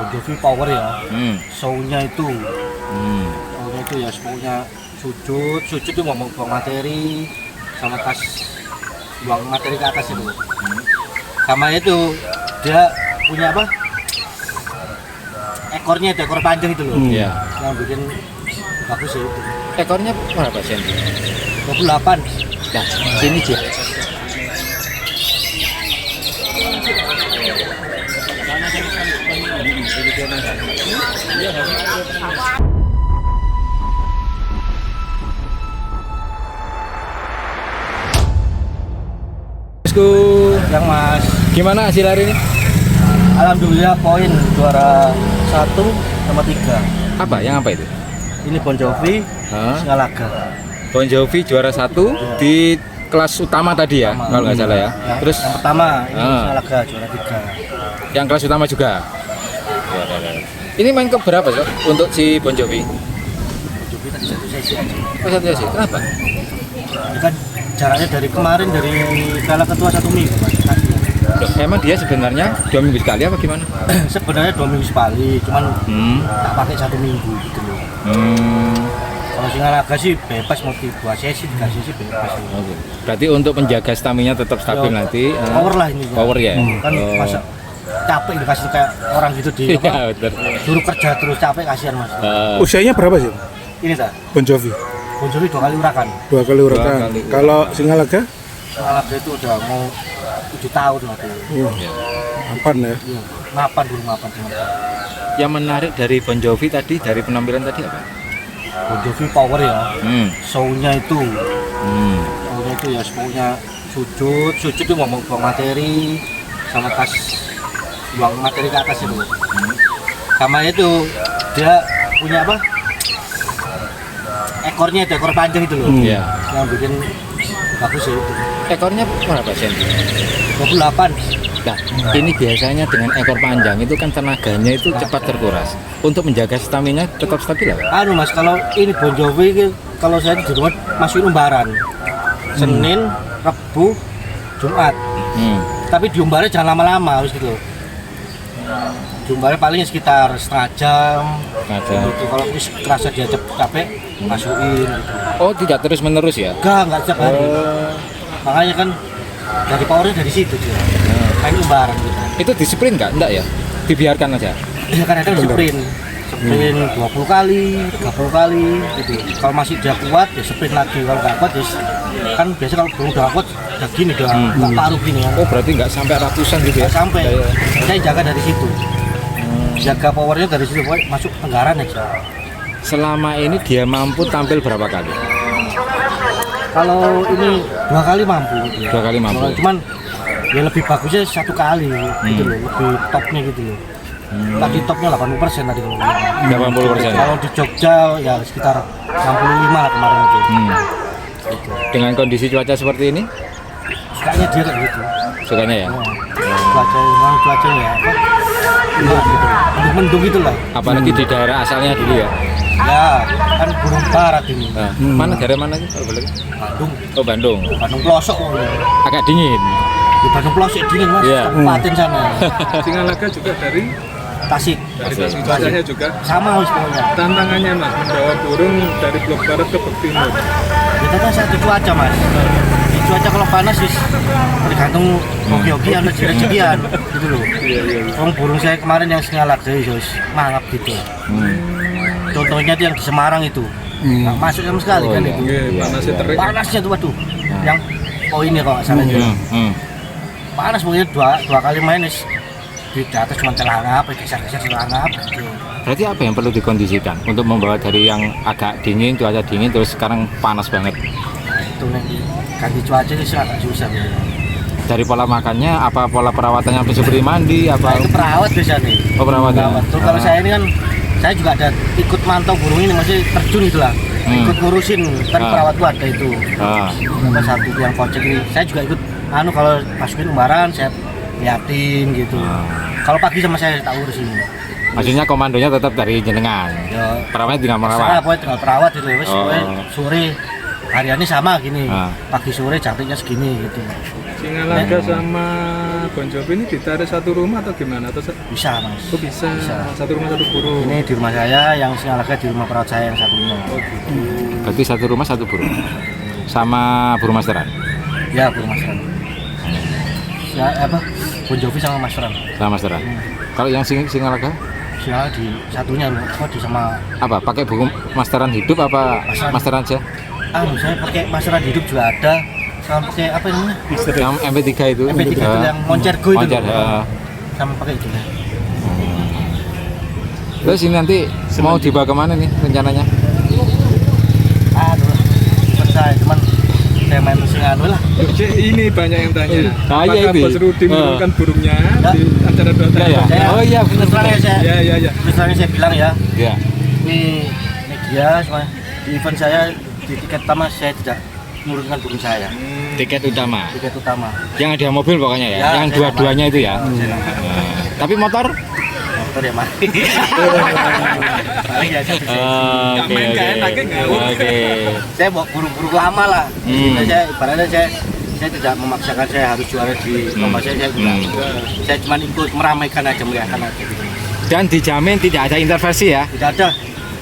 Bon Jovi power ya. Show-nya itu. Show-nya itu ya show-nya sujud itu ngomong buang materi sama buang materi ke atas itu. Sama itu dia punya apa? Ekornya itu ekor panjang itu loh. Iya. Yang bikin bagus sih itu. Ekornya berapa senti? 28. Nah, ini dia. Yang Mas, Gimana hasil hari ini? alhamdulillah poin juara 1 sama 3. Apa? Yang apa itu? Ini Bon Jovi, Hah? Singalaga. Bon Jovi juara 1 di kelas utama tadi ya, kalau nggak salah ya. Terus yang pertama ini Ah. Singalaga juara 3. yang kelas utama juga. Ya. Ini main ke berapa sih untuk si Bon Jovi? Bon Jovi tadi satu sesi aja. Oh, satu sesi. Kenapa? Ini kan jaraknya dari kemarin dari Piala Ketua 1 minggu Mas. Loh, emang dia sebenarnya 2 minggu sekali apa gimana? Sebenarnya 2 minggu sekali, cuman Hmm. tak pakai 1 minggu gitu loh. Kalau Singalaga sih bebas mau 2 sesi, 3 sesi bebas. Oke. Berarti untuk menjaga stamina tetap stabil Ya, nanti. power lah ini. Power ya. Kan Oh. masa capek dikasih kayak orang gitu di Iya, apa? betul. Suruh kerja terus capek kasihan Mas. Usianya berapa sih Ini tak, Bon Jovi? Bon Jovi 2 kali urakan. 2 kali urakan. kali. Kalau Singalaga? Singalaga itu udah mau 7 tahun waktu itu. Apaan ya? Iya, mapan dulu mapan. Yang menarik dari Bon Jovi tadi, dari penampilan tadi apa? Bon Jovi power ya. Show-nya itu. Hmm. Show-nya itu ya show-nya sujud itu ngomong buang materi sama buang materi ke atas itu. Sama itu dia punya apa? Ekornya itu ekor panjang itu loh. Iya. Yang bikin bagus sih itu. Ekornya berapa senti? 28. Nah, ini biasanya dengan ekor panjang itu kan tenaganya itu cepat terkuras. Untuk menjaga stamina tetap stabil ya? Anu Mas, kalau ini Bon Jovi ini, kalau saya di rumah masukin umbaran. Senin, Rabu, Jumat. Tapi diumbarnya jangan lama-lama harus gitu. Diumbarnya paling sekitar setengah jam. Gitu. Kalau terus kerasa dia capek, masukin gitu. Oh, tidak terus menerus ya? Enggak setiap hari. Makanya kan dari powernya dari situ dia. Main umbaran gitu. Itu di sprint nggak? Enggak ya? Dibiarkan aja? Ya kadang-kadang sprint 20 kali, 30 kali gitu. Kalau masih dia kuat ya sprint lagi, kalau nggak kuat ya kan biasa kalau belum udah kuat udah gini udah nggak paruh gini kan. Oh, berarti nggak sampai ratusan gitu ya? Nggak sampai, Ya. saya jaga dari situ. Jaga powernya dari situ, pokoknya masuk tenggaran aja. Selama ini dia mampu tampil berapa kali? Kalau ini 2 kali mampu gitu ya. 2 kali mampu. Cuman ya lebih bagusnya 1 kali gitu loh, lebih topnya gitu loh. Tadi topnya 80% tadi kalau 80%. Kalau di Jogja ya sekitar 65 lah kemarin itu. Gitu. Dengan kondisi cuaca seperti ini, Sukanya dia kayak gitu. sukanya ya? Cuaca ya apa? Gitu. Mendung gitu lah. Apalagi di daerah asalnya dulu ya? Ya, kan Gunung Barat ini. Nah, mana daerah mana sih kalau boleh? Bandung, Oh, Bandung. Bandung pelosok kok. Agak dingin. Di Bandung pelosok dingin Mas, Iya. Kabupaten sana. Singalaga juga dari Tasik. cuacanya juga Sama harus pokoknya. tantangannya Mas membawa burung dari blok barat ke blok timur. Kita kan satu cuaca Mas. Di cuaca kalau panas wis tergantung hoki-hokian rezeki-rezekian gitu loh. Burung saya kemarin yang Singalaga itu mangap gitu. Contohnya itu yang di Semarang itu. Nggak masuk sama sekali kan itu. Panasnya terik. Panasnya tuh waduh. Yang ini kok nggak salah juga. Panas pokoknya dua kali main wis di atas cuma celana, geser-geser celana gitu. Berarti apa yang perlu dikondisikan untuk membawa dari yang agak dingin, cuaca dingin, terus sekarang panas banget? Itu nanti ganti cuaca itu agak susah gitu. Dari pola makannya, apa pola perawatannya seperti mandi, Nah, apa? itu perawat biasanya. Oh, perawat ya? Terus kalau saya ini kan saya juga ada ikut mantau burung ini masih terjun itulah. Ikut ngurusin kan perawat gua ada itu. Apa satu yang kocek ini. Saya juga ikut kalau masukin umbaran saya liatin gitu. Kalau pagi sama saya tak urusin. Maksudnya komandonya tetap dari jenengan. Ya, Perawatnya tinggal serah merawat. pokoknya tinggal perawat itu wis pokoknya sore hariannya sama gini, Ah. pagi sore jangkiknya segini gitu. Singalaga sama Bon Jovi ini ditarik satu rumah atau gimana? Atau Bisa mas. oh bisa. Bisa. Satu rumah satu burung. Ini di rumah saya, yang Singalaga di rumah perawat saya yang satunya. Berarti satu rumah satu burung. Sama burung masteran. Ya burung masteran. Ya apa? Bon Jovi sama masteran. Sama masteran. Kalau yang Singalaga Singalaga di satunya di sama. apa? Pakai burung masteran hidup apa Masteran. masteran aja? Saya pakai masteran hidup juga ada. Sama pakai apa namanya? Yang MP3 itu. MP3 itu yang moncergo itu. Moncer, loh. Sama pakai itu. Terus ini nanti mau dibawa kemana nih rencananya? Aduh, selesai cuman saya main singanu lah. Oke, ini banyak yang tanya. Ah, iya Apakah itu. Bos Rudi menurunkan burungnya Ya. di acara dua Ya, ya. Saya, Oh iya, benar, terus terang ya saya, Ya, ya, ya. terus terang saya bilang ya, Ya. ini media semua di event saya di tiket utama saya tidak menurunkan burung saya, Tiket utama. tiket utama. Yang ada mobil pokoknya ya. Ya, yang saya dua-duanya itu ya. Saya Nah, tapi motor? motor ya mas. Paling ya saya bisa. Oke, main nggak enak, nggak? oke. Saya bawa burung-burung lama lah. Saya ibaratnya saya tidak memaksakan saya harus juara di lomba saya tidak. Saya cuma ikut meramaikan aja, meriahkan aja. Gitu. Dan dijamin tidak ada intervensi ya. Tidak ada,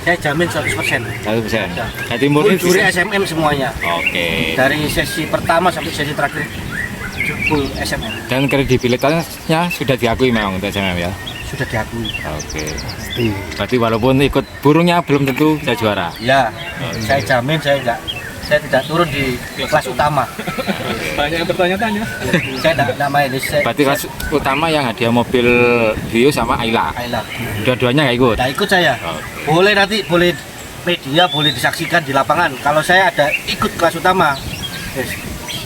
saya jamin 100%. 100%. Jadi murni Full juri bisa. SMM semuanya. Oke. Dari sesi pertama sampai sesi terakhir full SMM Dan kredibilitasnya sudah diakui memang untuk SMM ya. sudah diakui. Oke. Berarti walaupun ikut burungnya belum tentu saya juara. Ya, saya jamin saya tidak turun di kelas utama. Banyak yang bertanya-tanya. Saya tidak main di Berarti kelas utama yang hadiah mobil Vio sama Ayla. Island. Dua-duanya nggak ikut. Tidak ikut saya. Boleh nanti boleh media boleh disaksikan di lapangan. Kalau saya ada ikut kelas utama, yes.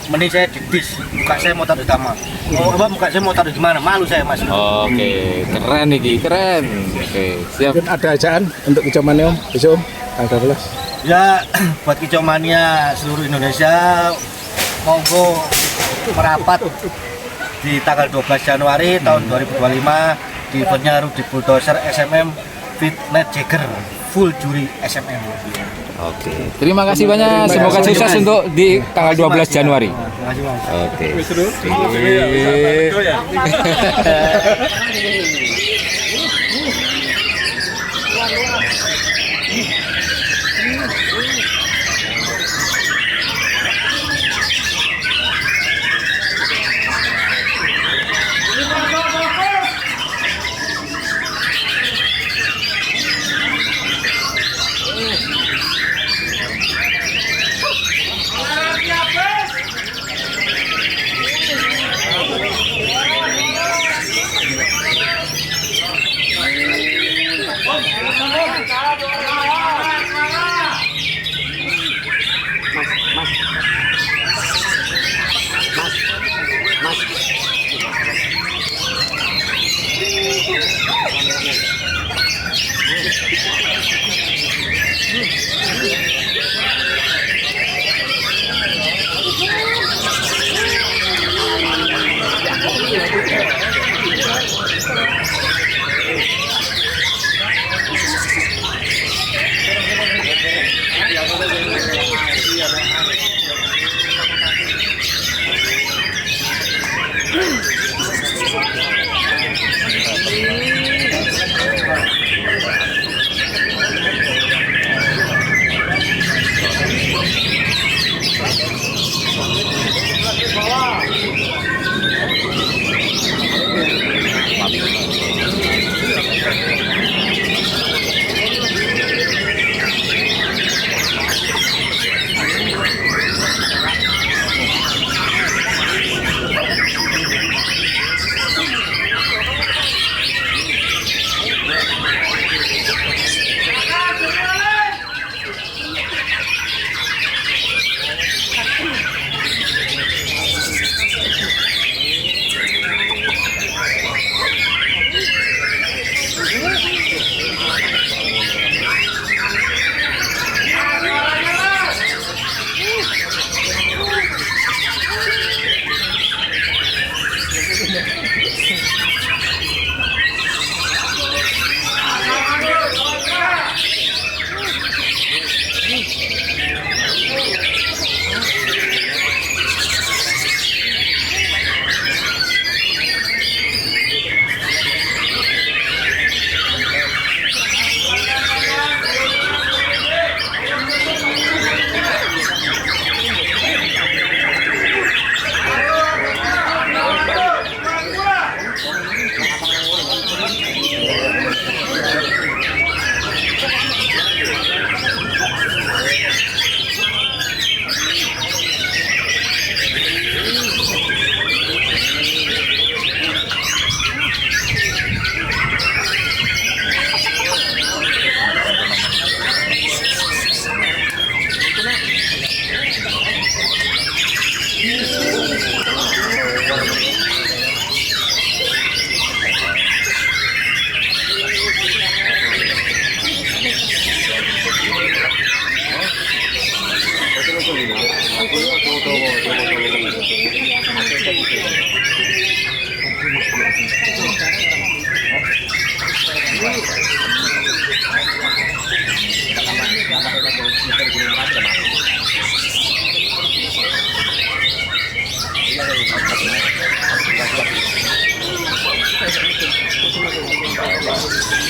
Mending saya didis, muka saya mau taruh di utama. Oh, apa muka saya mau taruh di mana? Malu saya mas. Oke, keren nih, keren. Oke, siap. Mungkin ada ajaan untuk kecamatan Om besok Om tanggal 12. Ya, buat kicomania seluruh Indonesia, monggo merapat di tanggal 12 Januari tahun 2025 di eventnya Rudi Bulldozer SMM Fitnet Jagger full juri SMM. Oke. Terima kasih banyak. Semoga sukses untuk di tanggal 12 Januari. Terima kasih mas. Oke. Wis seru. Ya. Tuan.